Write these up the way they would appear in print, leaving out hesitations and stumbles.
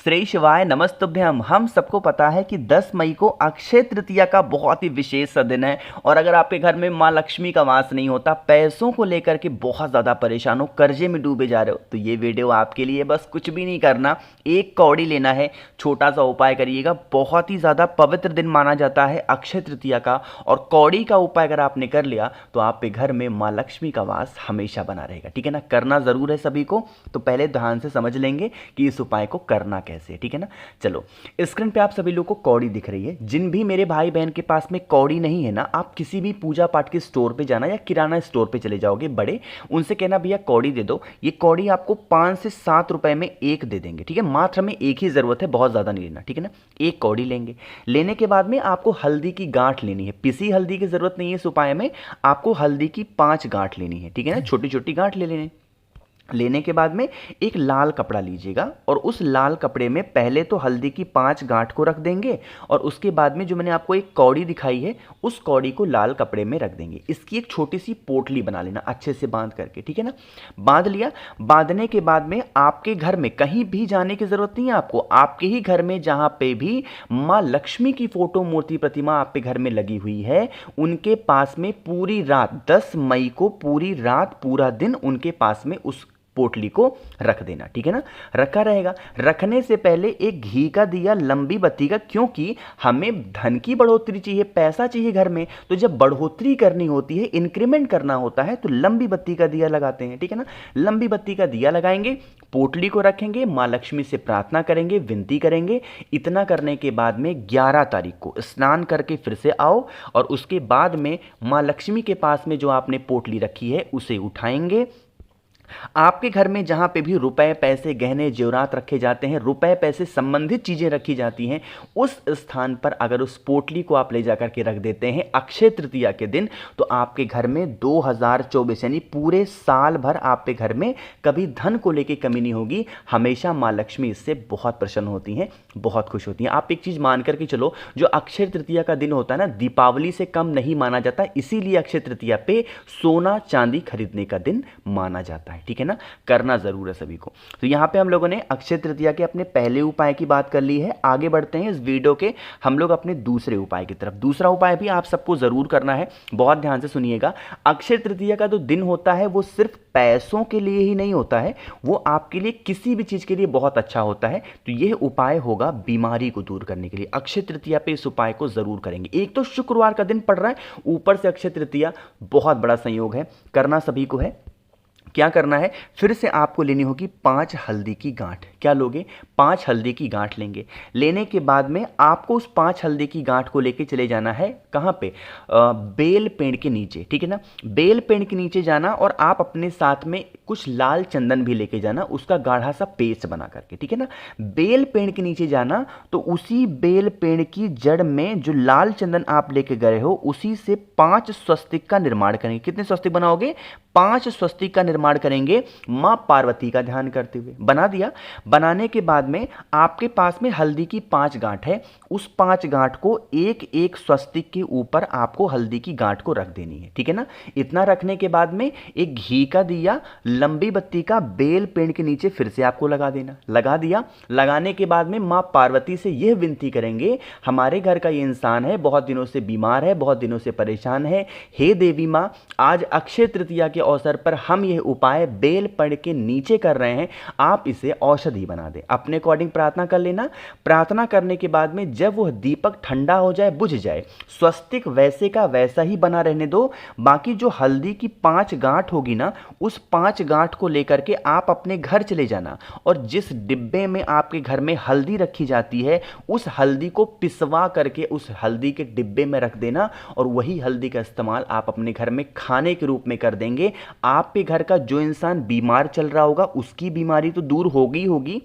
श्री शिवाय नमस्तुभ्यम। हम सबको पता है कि 10 मई को अक्षय तृतीया का बहुत ही विशेष सा दिन है। और अगर आपके घर में माँ लक्ष्मी का वास नहीं होता, पैसों को लेकर के बहुत ज़्यादा परेशान हो, कर्जे में डूबे जा रहे हो, तो ये वीडियो आपके लिए। बस कुछ भी नहीं करना, एक कौड़ी लेना है, छोटा सा उपाय करिएगा। बहुत ही ज़्यादा पवित्र दिन माना जाता है अक्षय तृतीया का, और कौड़ी का उपाय अगर आपने कर लिया तो आपके घर में माँ लक्ष्मी का वास हमेशा बना रहेगा। ठीक है ना, करना ज़रूर है सभी को। तो पहले ध्यान से समझ लेंगे कि इस उपाय को करना कैसे, ठीक है ना। चलो, स्क्रीन पे आप सभी लोग को कौड़ी दिख रही है। जिन भी मेरे भाई बहन के पास में कौड़ी नहीं है ना, आप किसी भी पूजा पाठ के स्टोर पे जाना या किराना स्टोर पे चले जाओगे बड़े, उनसे कहना भैया कौड़ी दे दो। ये कौड़ी आपको 5 से 7 रुपए में एक दे देंगे। ठीक है, मात्र हमें एक ही ज़रूरत है, बहुत ज़्यादा नहीं लेना। ठीक है ना, एक कौड़ी लेंगे। लेने के बाद में आपको हल्दी की गांठ लेनी है। पिसी हल्दी की ज़रूरत नहीं है इस उपाय में, आपको हल्दी की 5 गांठ लेनी है। ठीक है ना, छोटी छोटी गांठ ले लेने। लेने के बाद में एक लाल कपड़ा लीजिएगा, और उस लाल कपड़े में पहले तो हल्दी की 5 गांठ को रख देंगे, और उसके बाद में जो मैंने आपको एक कौड़ी दिखाई है, उस कौड़ी को लाल कपड़े में रख देंगे। इसकी एक छोटी सी पोटली बना लेना अच्छे से बांध करके। ठीक है ना, बांध लिया। बांधने के बाद में आपके घर में कहीं भी जाने की जरूरत नहीं है आपको, आपके ही घर में जहां पे भी माँ लक्ष्मी की फोटो, मूर्ति, प्रतिमा आपके घर में लगी हुई है, उनके पास में पूरी रात 10 मई को पूरी रात पूरा दिन उनके पास में उस पोटली को रख देना। ठीक है ना, रखा रहेगा। रखने से पहले एक घी का दिया, लंबी बत्ती का, क्योंकि हमें धन की बढ़ोतरी चाहिए, पैसा चाहिए घर में। तो जब बढ़ोतरी करनी होती है, इंक्रीमेंट करना होता है, तो लंबी बत्ती का दिया लगाते हैं। ठीक है ना, लंबी बत्ती का दिया लगाएंगे, पोटली को रखेंगे, माँ लक्ष्मी से प्रार्थना करेंगे, विनती करेंगे। इतना करने के बाद में 11 तारीख को स्नान करके फिर से आओ, और उसके बाद में माँ लक्ष्मी के पास में जो आपने पोटली रखी है उसे उठाएंगे। आपके घर में जहां पे भी रुपए, पैसे, गहने, जेवरात रखे जाते हैं, रुपए पैसे संबंधित चीजें रखी जाती हैं, उस स्थान पर अगर उस पोटली को आप ले जाकर के रख देते हैं अक्षय तृतीया के दिन, तो आपके घर में 2024 यानी पूरे साल भर आपके घर में कभी धन को लेकर कमी नहीं होगी। हमेशा माँ लक्ष्मी इससे बहुत प्रसन्न होती हैं, बहुत खुश होती हैं। आप एक चीज मान करके चलो, जो अक्षय तृतीया का दिन होता है ना, दीपावली से कम नहीं माना जाता, इसीलिए अक्षय तृतीया पे सोना चांदी खरीदने का दिन माना जाता है। ठीक है ना, करना जरूर है सभी को। तो यहां पे हम लोगों ने अक्षय तृतीया के अपने पहले उपाय की बात कर ली है। आगे बढ़ते हैं इस वीडियो के हम लोग अपने दूसरे उपाय की तरफ। दूसरा उपाय भी आप सबको जरूर करना है, बहुत ध्यान से सुनिएगा। अक्षय तृतीया का जो दिन होता है वो सिर्फ पैसों के लिए ही नहीं होता है, वो आपके लिए किसी भी चीज के लिए बहुत अच्छा होता है। तो यह उपाय होगा बीमारी को दूर करने के लिए। अक्षय तृतीया पे इस उपाय को जरूर करेंगे। एक तो शुक्रवार का दिन पड़ रहा है, ऊपर से अक्षय तृतीया, बहुत बड़ा संयोग है, करना सभी को है। क्या करना है, फिर से आपको लेनी होगी 5 हल्दी की गांठ। क्या लोगे, 5 हल्दी की गांठ लेंगे। लेने के बाद में आपको उस 5 हल्दी की गांठ को लेके चले जाना है, कहां पे, बेल पेड़ के नीचे। ठीक है ना, बेल पेड़ के नीचे जाना, और आप अपने साथ में कुछ लाल चंदन भी लेके जाना, उसका गाढ़ा सा पेस्ट बना करके। ठीक है ना, बेल पेड़ के नीचे जाना, तो उसी बेल पेड़ की जड़ में जो लाल चंदन आप लेके गए हो, उसी से 5 स्वस्तिक का निर्माण करेंगे। कितने स्वस्तिक बनाओगे, 5 स्वस्तिक का निर्माण करेंगे, मां पार्वती का ध्यान करते हुए। बना दिया। बनाने के बाद में आपके पास में हल्दी की 5 गांठ है, उस 5 गांठ को एक एक स्वस्तिक के ऊपर आपको हल्दी की गांठ को रख देनी है। ठीक है ना, इतना रखने के बाद में एक घी का दिया, लंबी बत्ती का, बेल पेड़ के नीचे फिर से आपको लगा देना। लगा दिया। लगाने के बाद में मां पार्वती से यह विनती करेंगे, हमारे घर का ये इंसान है, बहुत दिनों से बीमार है, बहुत दिनों से परेशान है, हे देवी मां, आज अक्षय तृतीया के अवसर पर हम यह उपाय बेल पेड़ के नीचे कर रहे हैं, आप इसे औषधि बना दें। अपने अकॉर्डिंग प्रार्थना कर लेना। प्रार्थना करने के बाद में जब वह दीपक ठंडा हो जाए, बुझ जाए, स्वस्तिक वैसे का वैसा ही बना रहने दो। बाकी जो हल्दी की 5 गांठ होगी ना, उस 5 गांठ को लेकर के आप अपने घर चले जाना, और जिस डिब्बे में आपके घर में हल्दी रखी जाती है, उस हल्दी को पिसवा करके उस हल्दी के डिब्बे में रख देना, और वही हल्दी का इस्तेमाल आप अपने घर में खाने के रूप में कर देंगे। आपके घर का जो इंसान बीमार चल रहा होगा उसकी बीमारी तो दूर होगी होगी,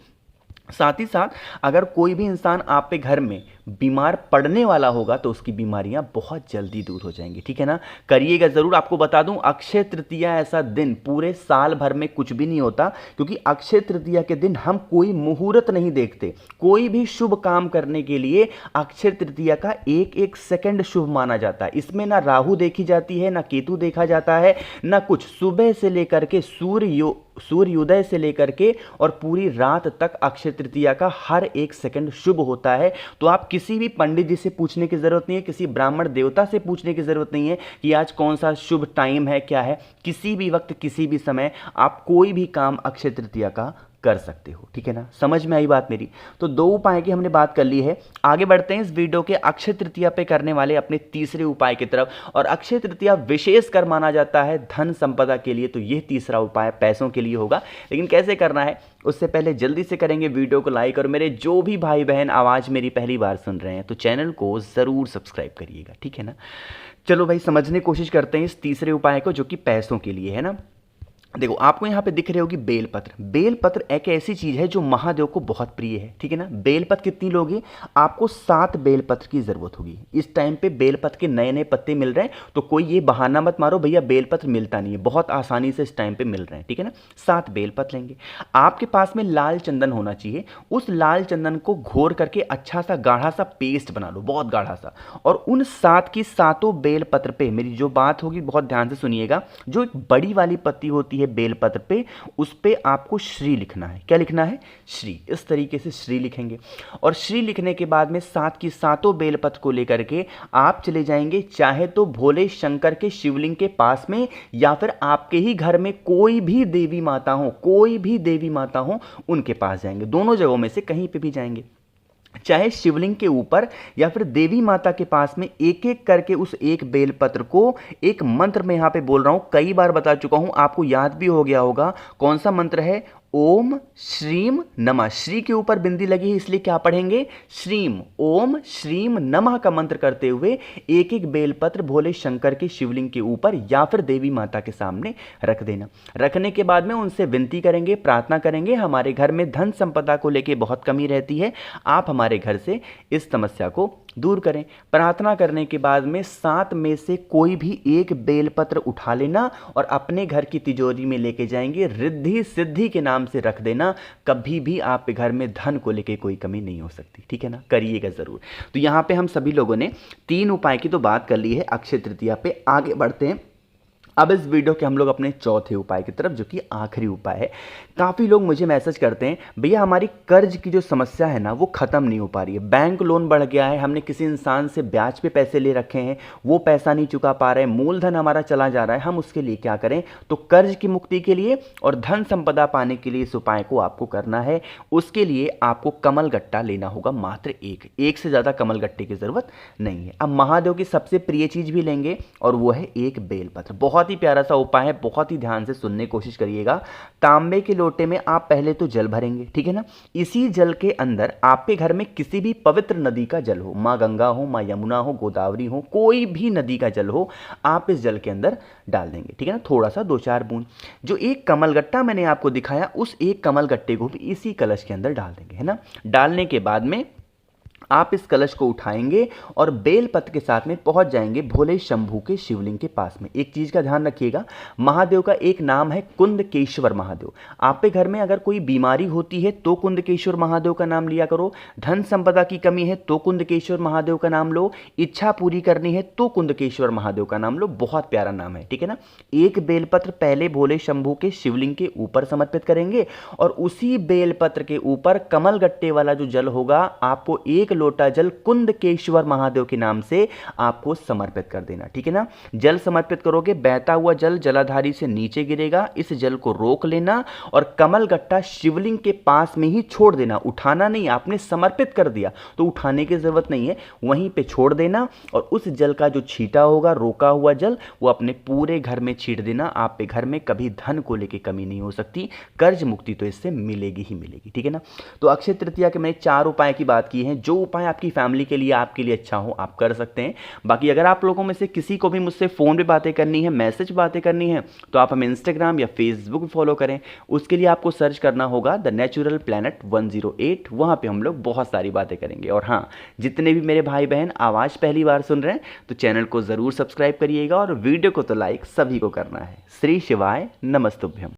साथ ही साथ अगर कोई भी इंसान आपके घर में बीमार पड़ने वाला होगा तो उसकी बीमारियां बहुत जल्दी दूर हो जाएंगी, ठीक है ना। करिएगा ज़रूर। आपको बता दूं, अक्षय तृतीया ऐसा दिन पूरे साल भर में कुछ भी नहीं होता, क्योंकि अक्षय तृतीया के दिन हम कोई मुहूर्त नहीं देखते। कोई भी शुभ काम करने के लिए अक्षय तृतीया का एक एक सेकंड शुभ माना जाता है। इसमें ना राहु देखी जाती है, ना केतु देखा जाता है, ना कुछ। सुबह से लेकर के सूर्योदय से लेकर के और पूरी रात तक अक्षय तृतीया का हर एक सेकंड शुभ होता है। तो आप किसी भी पंडित जी से पूछने की जरूरत नहीं है, किसी ब्राह्मण देवता से पूछने की जरूरत नहीं है कि आज कौन सा शुभ टाइम है, क्या है। किसी भी वक्त, किसी भी समय आप कोई भी काम अक्षय तृतीया का कर सकते हो, ठीक है ना। समझ में आई बात मेरी। तो 2 उपाय की हमने बात कर ली है। आगे बढ़ते हैं इस वीडियो के अक्षय तृतीया पे करने वाले अपने तीसरे उपाय की तरफ। और अक्षय तृतीया विशेषकर माना जाता है धन संपदा के लिए, तो यह तीसरा उपाय पैसों के लिए होगा। लेकिन कैसे करना है उससे पहले जल्दी से करेंगे वीडियो को लाइक, और मेरे जो भी भाई बहन आवाज़ मेरी पहली बार सुन रहे हैं तो चैनल को ज़रूर सब्सक्राइब करिएगा, ठीक है ना। चलो भाई, समझने की कोशिश करते हैं इस तीसरे उपाय को, जो कि पैसों के लिए है ना। देखो, आपको यहाँ पे दिख रहे होगी बेलपत्र। बेलपत्र एक ऐसी चीज है जो महादेव को बहुत प्रिय है, ठीक है ना। बेलपत्र कितनी लोगे? आपको 7 बेलपत्र की जरूरत होगी। इस टाइम पे बेलपत्र के नए नए पत्ते मिल रहे हैं, तो कोई ये बहाना मत मारो भैया बेलपत्र मिलता नहीं है, बहुत आसानी से इस टाइम पे मिल रहे हैं, ठीक है ना। 7 बेलपत्र लेंगे। आपके पास में लाल चंदन होना चाहिए। उस लाल चंदन को घोर करके अच्छा सा गाढ़ा सा पेस्ट बना लो, बहुत गाढ़ा सा। और उन 7 की 7 बेलपत्र पे मेरी जो बात होगी बहुत ध्यान से सुनिएगा। जो एक बड़ी वाली पत्ती होती है बेलपत्र पे, उस पे आपको श्री लिखना है। क्या लिखना है? श्री। इस तरीके से श्री लिखेंगे। और श्री लिखने के बाद में 7 की 7 बेलपत्र को लेकर के आप चले जाएंगे, चाहे तो भोले शंकर के शिवलिंग के पास में, या फिर आपके ही घर में कोई भी देवी माता हो, कोई भी देवी माता हो, उनके पास जाएंगे। दोनों जगहों में से कहीं पे भी जाएंगे, चाहे शिवलिंग के ऊपर या फिर देवी माता के पास में। एक एक करके उस एक बेलपत्र को, एक मंत्र में यहां पे बोल रहा हूं, कई बार बता चुका हूं, आपको याद भी हो गया होगा। कौन सा मंत्र है? ओम श्रीम नमः। श्री के ऊपर बिंदी लगी है, इसलिए क्या पढ़ेंगे? श्रीम। ओम श्रीम नमः का मंत्र करते हुए एक एक बेलपत्र भोले शंकर के शिवलिंग के ऊपर या फिर देवी माता के सामने रख देना। रखने के बाद में उनसे विनती करेंगे, प्रार्थना करेंगे, हमारे घर में धन संपदा को लेकर बहुत कमी रहती है, आप हमारे घर से इस समस्या को दूर करें। प्रार्थना करने के बाद में 7 में से कोई भी एक बेलपत्र उठा लेना और अपने घर की तिजोरी में लेके जाएंगे, रिद्धि सिद्धि के नाम से रख देना। कभी भी आपके घर में धन को लेके कोई कमी नहीं हो सकती, ठीक है ना। करिएगा जरूर। तो यहां पे हम सभी लोगों ने 3 उपाय की तो बात कर ली है अक्षय तृतीया पे। आगे बढ़ते हैं अब इस वीडियो के हम लोग अपने चौथे उपाय की तरफ, जो कि आखिरी उपाय है। काफ़ी लोग मुझे मैसेज करते हैं, भैया हमारी कर्ज की जो समस्या है ना वो ख़त्म नहीं हो पा रही है। बैंक लोन बढ़ गया है, हमने किसी इंसान से ब्याज पे पैसे ले रखे हैं, वो पैसा नहीं चुका पा रहे हैं, मूलधन हमारा चला जा रहा है, हम उसके लिए क्या करें? तो कर्ज की मुक्ति के लिए और धन संपदा पाने के लिए इस उपाय को आपको करना है। उसके लिए आपको कमल गट्टा लेना होगा, मात्र एक से ज़्यादा कमल गट्टे की ज़रूरत नहीं है। अब महादेव की सबसे प्रिय चीज़ भी लेंगे, और वो है एक बेलपत्र। बहुत ही प्यारा सा उपाय है, बहुत ही ध्यान से सुनने की कोशिश करिएगा। तांबे के लोटे में आप पहले तो जल भरेंगे, ठीक है ना। इसी जल के अंदर आपके घर में किसी भी पवित्र नदी का जल हो, माँ गंगा हो, माँ यमुना हो, गोदावरी हो, कोई भी नदी का जल हो, आप इस जल के अंदर डाल देंगे, ठीक है ना। थोड़ा सा 2-4 बूंद। जो एक कमलगट्टा मैंने आपको दिखाया, उस एक कमलगट्टे को भी इसी कलश के अंदर डाल देंगे, है ना। डालने के बाद में आप इस कलश को उठाएंगे और बेलपत्र के साथ में पहुंच जाएंगे भोले शंभू के शिवलिंग के पास में। एक चीज का ध्यान रखिएगा, महादेव का एक नाम है कुंदकेश्वर महादेव। आपके घर में अगर कोई बीमारी होती है तो कुंदकेश्वर महादेव का नाम लिया करो। धन संपदा की कमी है तो कुंदकेश्वर महादेव का नाम लो। इच्छा पूरी करनी है तो कुंदकेश्वर महादेव का नाम लो। बहुत प्यारा नाम है, ठीक है ना। एक बेलपत्र पहले भोले शंभू के शिवलिंग के ऊपर समर्पित करेंगे और उसी बेलपत्र के ऊपर कमल गट्टे वाला जो जल होगा, आपको एक लोटा जल कुंदकेश्वर महादेव के नाम से आपको समर्पित कर देना, ठीक है ना। जल समर्पित करोगे, बहता हुआ जल जलाधारी से नीचे गिरेगा। इस जल को रोक लेना और कमल गट्टा शिवलिंग के पास में ही छोड़ देना। उठाना नहीं, आपने समर्पित कर दिया तो उठाने की जरूरत नहीं है, वहीं पे छोड़ देना। और उस जल का जो छींटा होगा, रोका हुआ जल, वो अपने पूरे घर में छींट देना। आपके घर में कभी धन को लेकर कमी नहीं हो सकती, कर्ज मुक्ति तो इससे मिलेगी ही मिलेगी, ठीक है ना। तो अक्षय तृतीया के मैंने 4 उपाय की बात की है। जो पाए आपकी फैमिली के लिए, आपके लिए अच्छा हो, आप कर सकते हैं। बाकी अगर आप लोगों में से किसी को भी मुझसे फ़ोन पे बातें करनी है, मैसेज बातें करनी है, तो आप हमें इंस्टाग्राम या फेसबुक पे फॉलो करें। उसके लिए आपको सर्च करना होगा द नेचुरल प्लैनेट 108। वहाँ पे हम लोग बहुत सारी बातें करेंगे। और हाँ, जितने भी मेरे भाई बहन आवाज़ पहली बार सुन रहे हैं तो चैनल को ज़रूर सब्सक्राइब करिएगा और वीडियो को तो लाइक सभी को करना है। श्री शिवाय नमस्तुभ्यम।